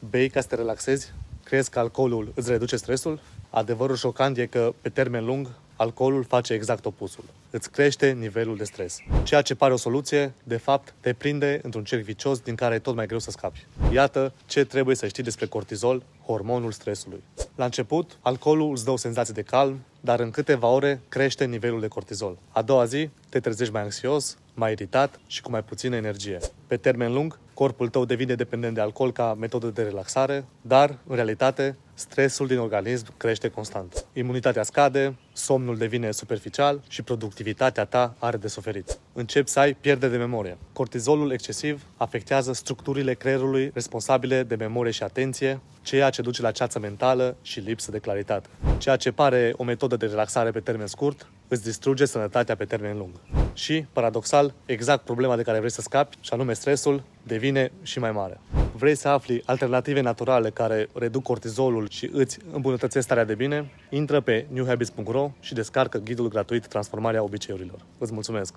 Bei ca să te relaxezi? Crezi că alcoolul îți reduce stresul? Adevărul șocant e că, pe termen lung, alcoolul face exact opusul. Îți crește nivelul de stres. Ceea ce pare o soluție, de fapt, te prinde într-un cerc vicios din care e tot mai greu să scapi. Iată ce trebuie să știi despre cortizol, hormonul stresului. La început, alcoolul îți dă o senzație de calm, dar în câteva ore crește nivelul de cortizol. A doua zi, te trezești mai anxios, mai iritat și cu mai puțină energie. Pe termen lung, corpul tău devine dependent de alcool ca metodă de relaxare, dar, în realitate, stresul din organism crește constant. Imunitatea scade, somnul devine superficial și productivitatea ta are de suferit. Începi să ai pierdere de memorie. Cortizolul excesiv afectează structurile creierului responsabile de memorie și atenție, ceea ce duce la ceață mentală și lipsă de claritate. Ceea ce pare o metodă de relaxare pe termen scurt, îți distruge sănătatea pe termen lung. Și, paradoxal, exact problema de care vrei să scapi, și anume stresul, devine și mai mare. Vrei să afli alternative naturale care reduc cortizolul și îți îmbunătățesc starea de bine? Intră pe newhabits.ro și descarcă ghidul gratuit Transformarea obiceiurilor. Îți mulțumesc!